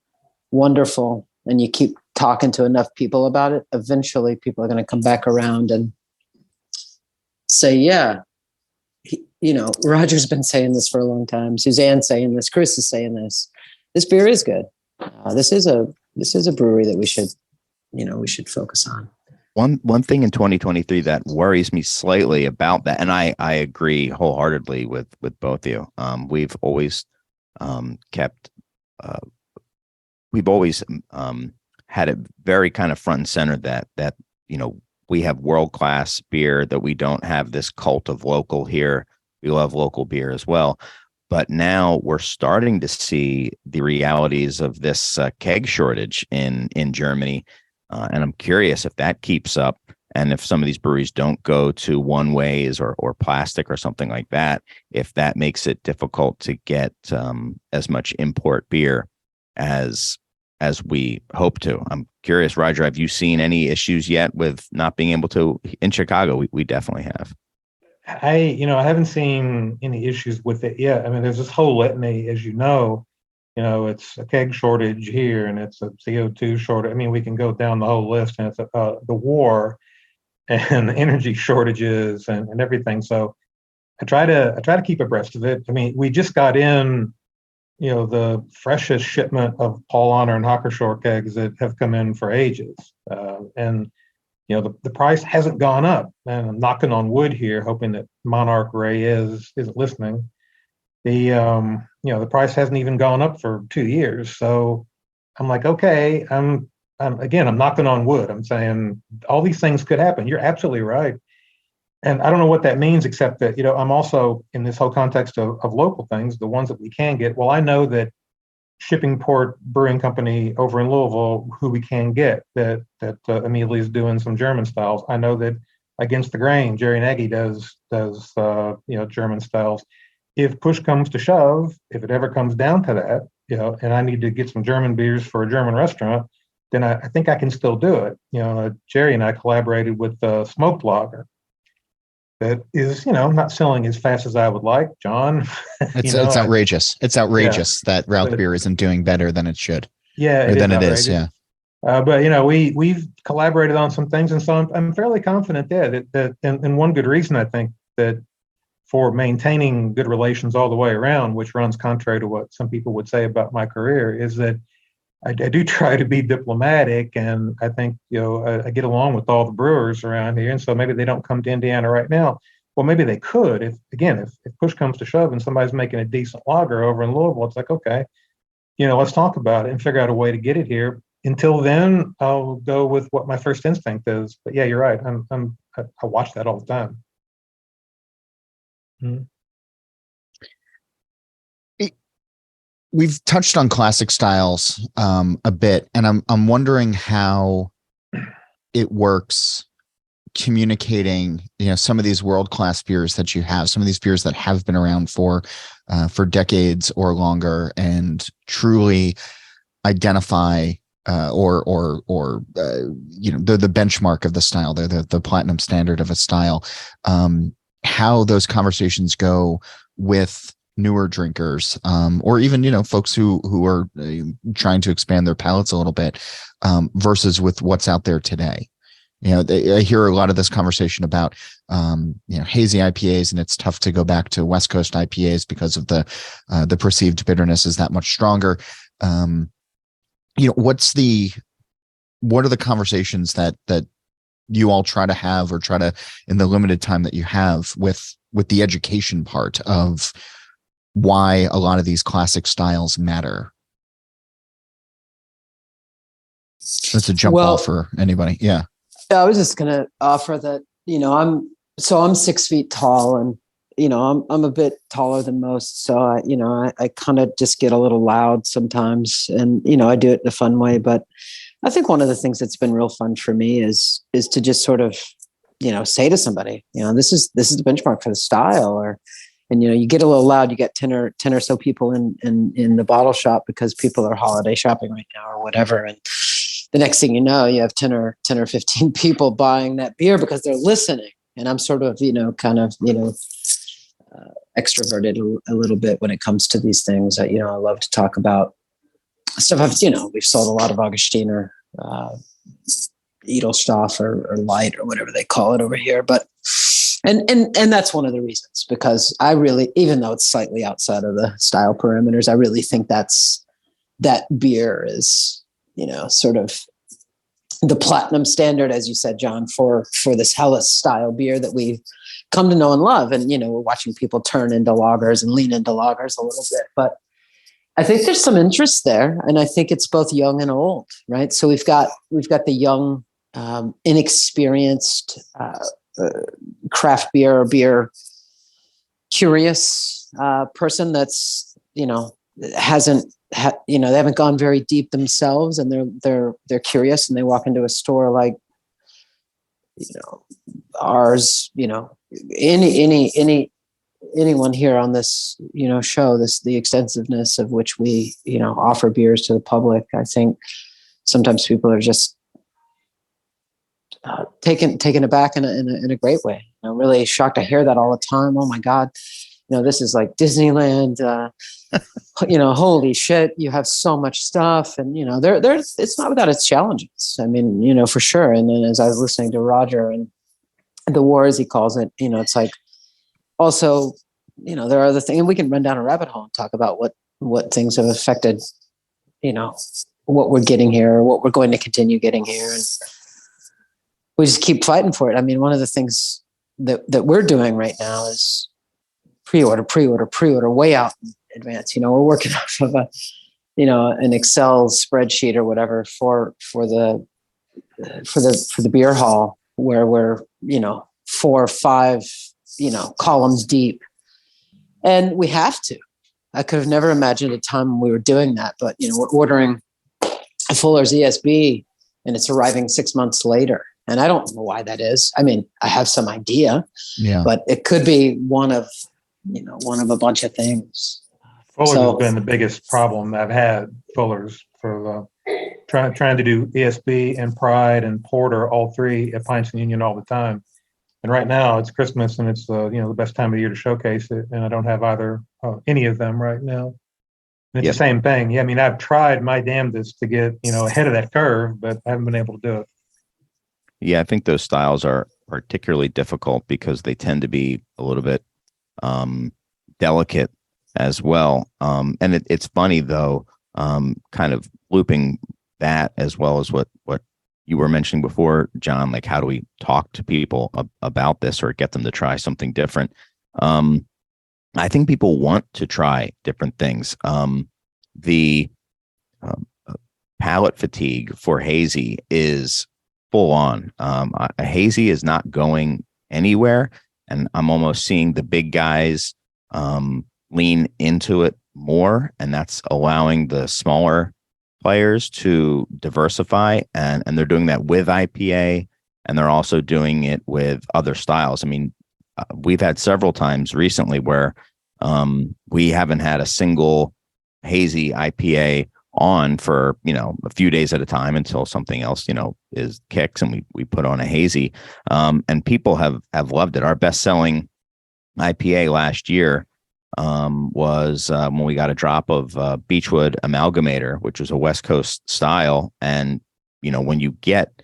B: wonderful and you keep talking to enough people about it, eventually people are going to come back around and say, yeah, Roger's been saying this for a long time. Suzanne's saying this. Chris is saying this. This beer is good. This is a brewery that we should focus on.
C: One thing in 2023 that worries me slightly about that, and I agree wholeheartedly with both of you. We've always had it very kind of front and center that we have world-class beer, that we don't have this cult of local here. We love local beer as well. But now we're starting to see the realities of this keg shortage in Germany. And I'm curious if that keeps up and if some of these breweries don't go to one ways or plastic or something like that, if that makes it difficult to get as much import beer as we hope to. I'm curious, Roger, have you seen any issues yet with not being able to? In Chicago, we definitely have.
D: I haven't seen any issues with it yet. I mean, there's this whole litany, as it's a keg shortage here and it's a CO2 shortage. I mean, we can go down the whole list, and it's the war and energy shortages and everything. So I try to keep abreast of it. I mean, we just got in, the freshest shipment of Paul Honor and Hockershore kegs that have come in for ages. And the price hasn't gone up. And I'm knocking on wood here, hoping that Monarch Ray isn't listening. The price hasn't even gone up for 2 years. So I'm like, okay, I'm knocking on wood. I'm saying all these things could happen. You're absolutely right. And I don't know what that means, except that, I'm also in this whole context of local things, the ones that we can get. Well, I know that Shippingport Brewing Company over in Louisville, who we can get, that Amelia is doing some German styles. I know that Against the Grain, Jerry Nagy does German styles. If push comes to shove, if it ever comes down to that, and I need to get some German beers for a German restaurant, then I think I can still do it. Jerry and I collaborated with Smoked Lager. That is, not selling as fast as I would like, John.
A: It's outrageous. It's outrageous that Rauch beer isn't doing better than it should.
D: Yeah,
A: or than it is. Yeah.
D: But we've collaborated on some things, and so I'm fairly confident that and one good reason I think that for maintaining good relations all the way around, which runs contrary to what some people would say about my career, is that I do try to be diplomatic, and I think I get along with all the brewers around here, and so maybe they don't come to Indiana right now. Well, maybe they could if push comes to shove and somebody's making a decent lager over in Louisville. It's like, okay, let's talk about it and figure out a way to get it here. Until then, I'll go with what my first instinct is. But yeah, you're right. I watch that all the time. Mm-hmm.
A: We've touched on classic styles a bit, and I'm wondering how it works communicating, some of these world-class beers that you have, some of these beers that have been around for decades or longer, and truly identify or they're the benchmark of the style. They're the platinum standard of a style. How those conversations go with newer drinkers, or even folks who are trying to expand their palates a little bit, versus with what's out there today. I hear a lot of this conversation about hazy IPAs, and it's tough to go back to West Coast IPAs because of the perceived bitterness is that much stronger. What are the conversations that you all try to have, or try to, in the limited time that you have, with the education part of why a lot of these classic styles matter? That's a jump ball for anybody. Yeah.
B: I was just going to offer that, I'm 6 feet tall, and, I'm a bit taller than most. So I kind of just get a little loud sometimes, and, I do it in a fun way. But I think one of the things that's been real fun for me is to just sort of, say to somebody, this is the benchmark for the style, and you get a little loud. You get 10 or so people in the bottle shop because people are holiday shopping right now or whatever. And the next thing you know, you have 10 or 15 people buying that beer because they're listening. And I'm sort of, extroverted a little bit when it comes to these things. I love to talk about stuff. We've sold a lot of Augustiner, Edelstoff or Light or whatever they call it over here. But and that's one of the reasons, because I really, even though it's slightly outside of the style perimeters, I really think that beer is, sort of the platinum standard, as you said, John, for this Helles style beer that we've come to know and love. And, we're watching people turn into lagers and lean into lagers a little bit, but I think there's some interest there. And I think it's both young and old, right? So we've got the young, inexperienced, craft beer or beer curious, person that's, they haven't gone very deep themselves, and they're curious, and they walk into a store like, ours, anyone here on this, show, the extensiveness of which we, offer beers to the public. I think sometimes people are just taken aback in a great way. I'm really shocked. I hear that all the time. Oh my God, this is like Disneyland. Holy shit, you have so much stuff, and there's it's not without its challenges. I mean, for sure. And then as I was listening to Roger and the war, as he calls it, it's like also, there are other things, and we can run down a rabbit hole and talk about what things have affected, what we're getting here, or what we're going to continue getting here, and we just keep fighting for it. I mean, one of the things that we're doing right now is pre-order way out in advance. We're working off of an Excel spreadsheet or whatever for the beer hall, where we're, 4 or 5, columns deep. And we have to. I could have never imagined a time when we were doing that, but we're ordering a Fuller's ESB and it's arriving 6 months later. And I don't know why that is. I mean, I have some idea, but it could be one of a bunch of things.
D: Fuller's has been the biggest problem I've had. Fuller's for trying to do ESB and Pride and Porter, all three at Pints and Union all the time. And right now it's Christmas and it's the best time of the year to showcase it. And I don't have any of them right now. And it's the same thing. Yeah, I mean, I've tried my damnedest to get ahead of that curve, but I haven't been able to do it.
C: Yeah, I think those styles are particularly difficult because they tend to be a little bit delicate as well. And it's funny though, kind of looping that as well as what you were mentioning before, John, like how do we talk to people about this or get them to try something different? I think people want to try different things. The palate fatigue for hazy is full on. A hazy is not going anywhere, and I'm almost seeing the big guys lean into it more, and that's allowing the smaller players to diversify, and they're doing that with IPA, and they're also doing it with other styles. I mean, we've had several times recently where we haven't had a single hazy IPA on for a few days at a time until something else is kicks, and we put on a hazy, and people have loved it. Our best selling IPA last year was when we got a drop of Beechwood Amalgamator, which was a West Coast style. And, when you get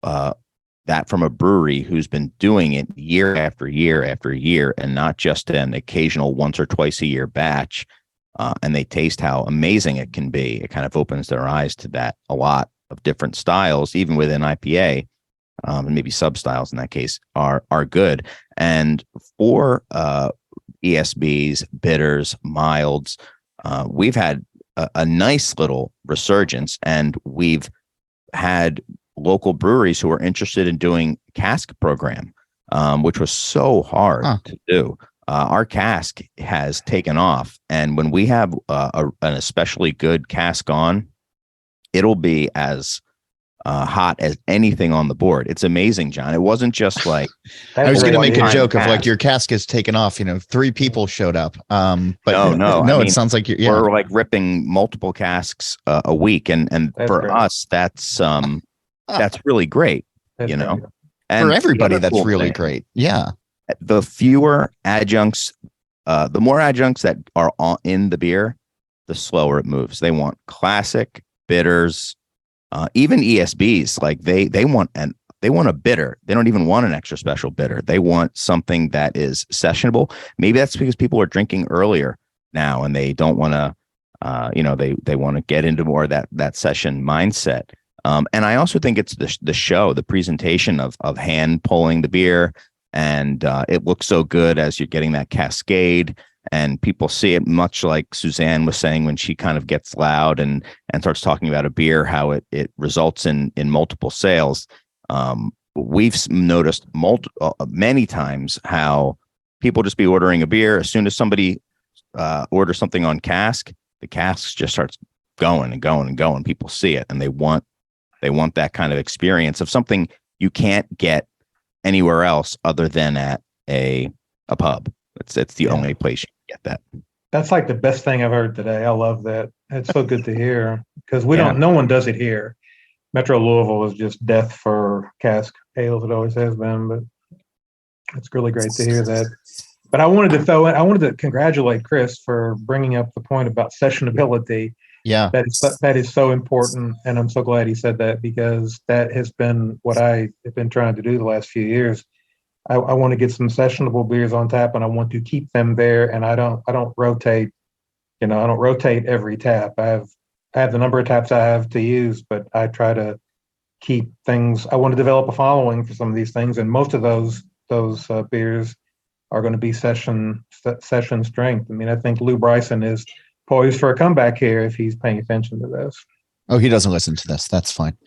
C: that from a brewery who's been doing it year after year after year, and not just an occasional once or twice a year batch, and they taste how amazing it can be, it kind of opens their eyes to that. A lot of different styles, even within IPA, and maybe sub styles in that case, are good. And for ESBs, bitters, milds, we've had a nice little resurgence, and we've had local breweries who are interested in doing cask program, which was so hard to do. Our cask has taken off, and when we have an especially good cask on, it'll be as hot as anything on the board. It's amazing, John. It wasn't just like
A: I was going to make a joke of like your cask is taken off. 3 people showed up. But no. I mean, it sounds like
C: we're like ripping multiple casks a week, and for great. Us, that's really great. And
A: for everybody, that's cool really great. Yeah.
C: The fewer adjuncts, the more adjuncts that are in the beer, the slower it moves. They want classic bitters. Even ESBs, like they want a bitter. They don't even want an extra special bitter. They want something that is sessionable. Maybe that's because people are drinking earlier now, and they don't want to, they want to get into more of that session mindset. And I also think it's the show, the presentation of hand pulling the beer, and it looks so good as you're getting that cascade. And people see it, much like Suzanne was saying when she kind of gets loud and starts talking about a beer, how it results in multiple sales. We've noticed many times how people just be ordering a beer. As soon as somebody orders something on cask, the cask just starts going and going and going. People see it, and they want that kind of experience of something you can't get anywhere else other than at a pub. It's the only place you can get that.
D: That's like the best thing I've heard today. I love that. It's so good to hear, because no one does it here. Metro Louisville is just death for cask ales. It always has been, but it's really great to hear that. But I wanted to congratulate Chris for bringing up the point about sessionability.
A: Yeah,
D: that is so important, and I'm so glad he said that, because that has been what I have been trying to do the last few years. I want to get some sessionable beers on tap, and I want to keep them there. And I don't rotate. I don't rotate every tap. I have the number of taps I have to use, but I try to keep things. I want to develop a following for some of these things, and most of those beers are going to be session strength. I mean, I think Lou Bryson is poised for a comeback here if he's paying attention to this.
A: Oh, he doesn't listen to this. That's fine.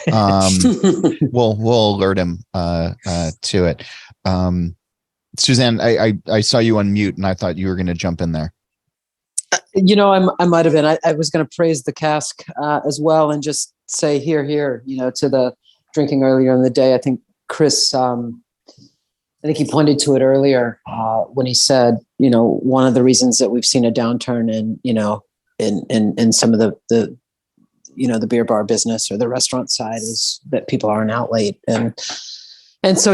A: We'll alert him to it. Suzanne, I saw you on mute and I thought you were going to jump in there.
B: I might have been. I was going to praise the cask as well and just say here, to the drinking earlier in the day. I think Chris, I think he pointed to it earlier when he said, one of the reasons that we've seen a downturn in some of the beer bar business or the restaurant side is that people aren't out late. And so,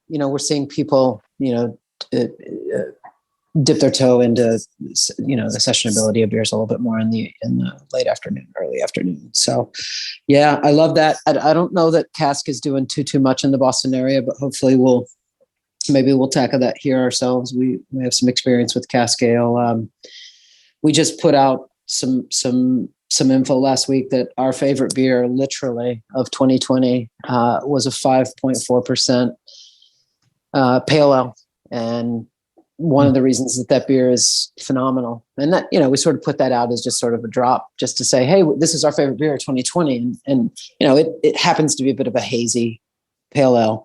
B: we're seeing people, dip their toe into, the sessionability of beers a little bit more in the late afternoon, early afternoon. So, I love that. I don't know that cask is doing too much in the Boston area, but hopefully we'll tackle that here ourselves. We have some experience with cask ale. We just put out some info last week that our favorite beer, literally, of 2020 was a 5.4% pale ale, and one of the reasons that beer is phenomenal, and that we sort of put that out as just sort of a drop, just to say, hey, this is our favorite beer of 2020, and it happens to be a bit of a hazy pale ale,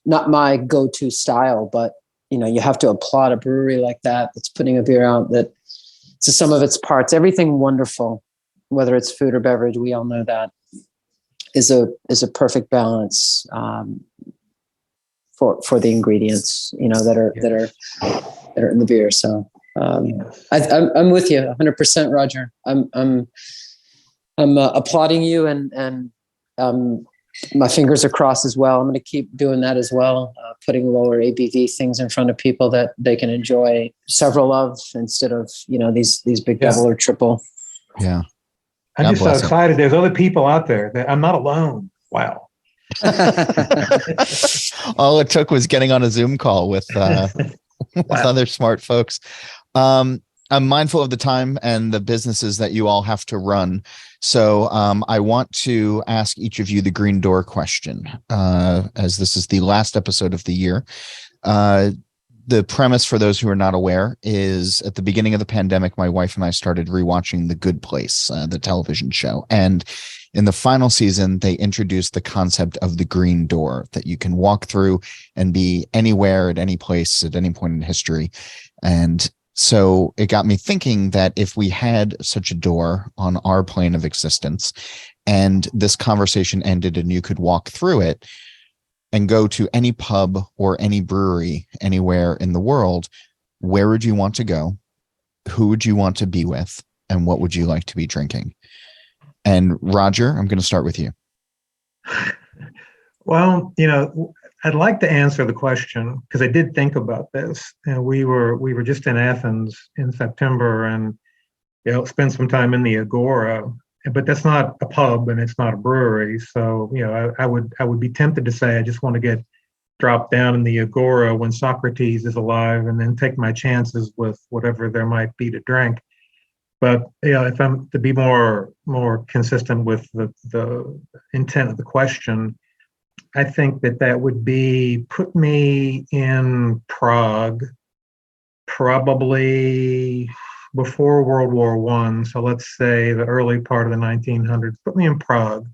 B: not my go-to style, but you have to applaud a brewery like that that's putting a beer out that, to some of its parts, everything wonderful, whether it's food or beverage, we all know that is a perfect balance for the ingredients, that are in the beer. So I'm with you 100%, Roger. I'm applauding you, and my fingers are crossed as well. I'm going to keep doing that as well, putting lower ABV things in front of people that they can enjoy several of, instead of these big double or triple.
A: Yeah,
D: I'm just so excited. There's other people out there that I'm not alone. Wow.
A: All it took was getting on a Zoom call with other smart folks. I'm mindful of the time and the businesses that you all have to run. So I want to ask each of you the green door question, as this is the last episode of the year. The premise, for those who are not aware, is at the beginning of the pandemic, my wife and I started rewatching The Good Place, the television show. And in the final season, they introduced the concept of the green door, that you can walk through and be anywhere at any place at any point in history. And so it got me thinking that if we had such a door on our plane of existence and this conversation ended and you could walk through it and go to any pub or any brewery anywhere in the world, where would you want to go? Who would you want to be with? And what would you like to be drinking? And Roger, I'm going to start with you.
D: Well, I'd like to answer the question because I did think about this. We were just in Athens in September and spent some time in the Agora, but that's not a pub and it's not a brewery. So I would be tempted to say I just want to get dropped down in the Agora when Socrates is alive and then take my chances with whatever there might be to drink. But if I'm to be more consistent with the intent of the question, I think that would be put me in Prague, probably before World War I. So let's say the early part of the 1900s. Put me in Prague,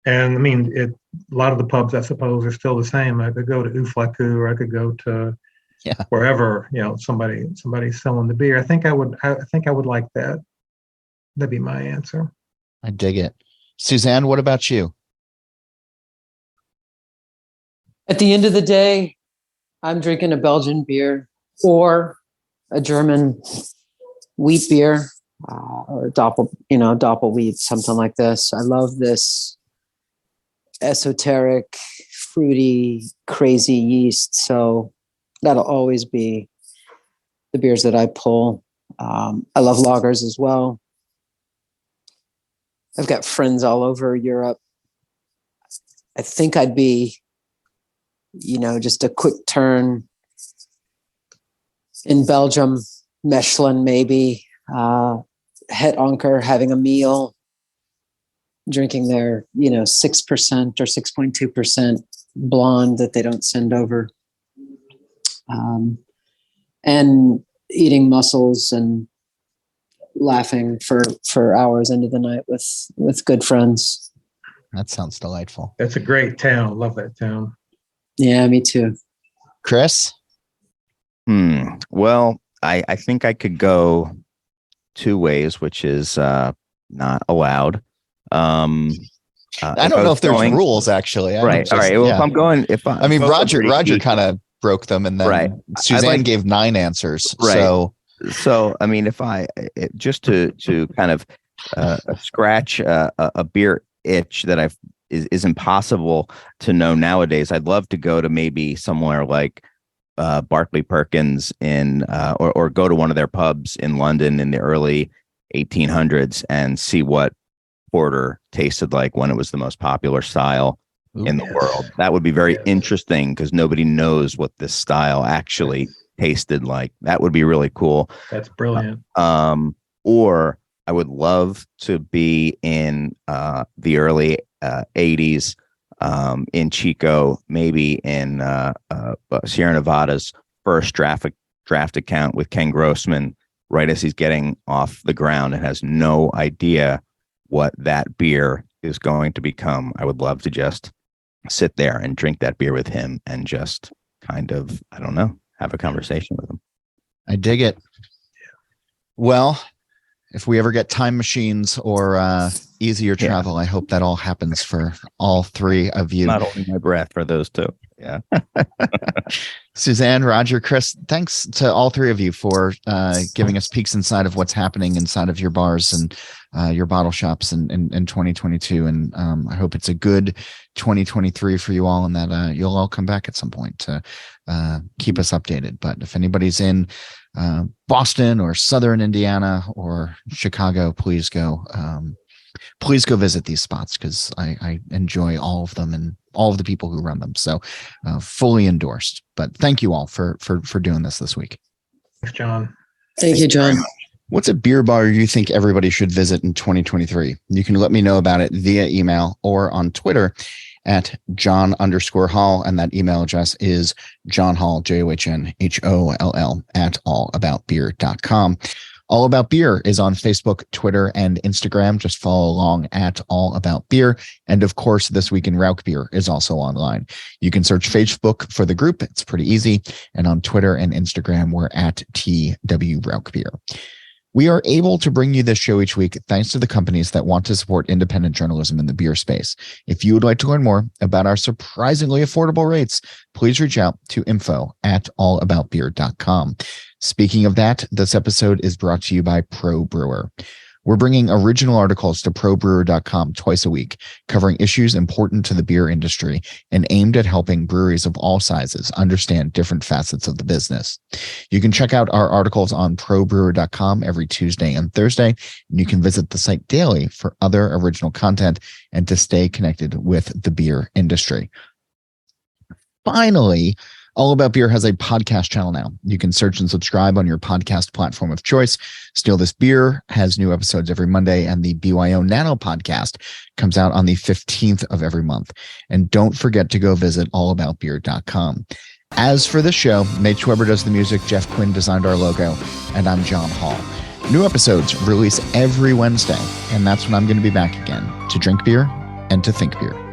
D: and a lot of the pubs, I suppose, are still the same. I could go to Uflaku, or I could go to wherever somebody's selling the beer. I think I would like that. That'd be my answer.
A: I dig it. Suzanne, what about you?
B: At the end of the day, I'm drinking a Belgian beer or a German wheat beer, or doppel wheat, something like this. I love this esoteric, fruity, crazy yeast. So that'll always be the beers that I pull. I love lagers as well. I've got friends all over Europe. I think I'd be, just a quick turn in Belgium, Mechlin maybe, Het Anker, having a meal, drinking their, 6% or 6.2% blonde that they don't send over. And eating mussels and laughing for hours into the night with good friends.
A: That sounds delightful.
D: That's a great town. Love that town.
B: Yeah, me too.
A: Chris?
C: Well, I think I could go two ways, which is not allowed.
A: I don't know if there's rules actually.
C: Right. All right. Well, if I'm going,
A: I mean, Roger kind of broke them, and then Suzanne gave 9 answers.
C: Right. So I mean, if just to kind of scratch a beer itch that is impossible to know nowadays, I'd love to go to maybe somewhere like Barclay Perkins or go to one of their pubs in London in the early 1800s and see what porter tasted like when it was the most popular style in the world. That would be very interesting because nobody knows what this style actually tasted like. That would be really cool.
D: That's brilliant.
C: Or I would love to be in the early 80s in Chico, maybe in Sierra Nevada's first draft account with Ken Grossman, right as he's getting off the ground and has no idea what that beer is going to become. I would love to just sit there and drink that beer with him and just kind of, I don't know, have a conversation with him.
A: I dig it. Well, if we ever get time machines or easier travel, I hope that all happens for all 3 of you.
C: Not holding my breath for those 2. Yeah.
A: Suzanne, Roger, Chris, thanks to all 3 of you for giving us peeks inside of what's happening inside of your bars and your bottle shops in 2022. And I hope it's a good 2023 for you all, and that you'll all come back at some point to keep us updated. But if anybody's in Boston or Southern Indiana or Chicago, please go visit these spots, because I enjoy all of them and all of the people who run them. So fully endorsed. But thank you all for doing this week.
D: Thanks, John.
B: Thank you, John.
A: What's a beer bar you think everybody should visit in 2023? You can let me know about it via email or on Twitter at John_Hall. And that email address is John Hall, JOHNHOLL at allaboutbeer.com. All About Beer is on Facebook, Twitter, and Instagram. Just follow along at All About Beer. And of course, This Week in Rauk Beer is also online. You can search Facebook for the group. It's pretty easy. And on Twitter and Instagram, we're at TW Rauk Beer. We are able to bring you this show each week thanks to the companies that want to support independent journalism in the beer space. If you would like to learn more about our surprisingly affordable rates, please reach out to info@allaboutbeer.com. Speaking of that, this episode is brought to you by Pro Brewer. We're bringing original articles to probrewer.com twice a week, covering issues important to the beer industry and aimed at helping breweries of all sizes understand different facets of the business. You can check out our articles on probrewer.com every Tuesday and Thursday, and you can visit the site daily for other original content and to stay connected with the beer industry. Finally, All About Beer has a podcast channel now. You can search and subscribe on your podcast platform of choice. Steal This Beer has new episodes every Monday, and the BYO Nano podcast comes out on the 15th of every month. And don't forget to go visit allaboutbeer.com. As for this show, Nate Schweber does the music, Jeff Quinn designed our logo, and I'm John Hall. New episodes release every Wednesday, and that's when I'm going to be back again to drink beer and to think beer.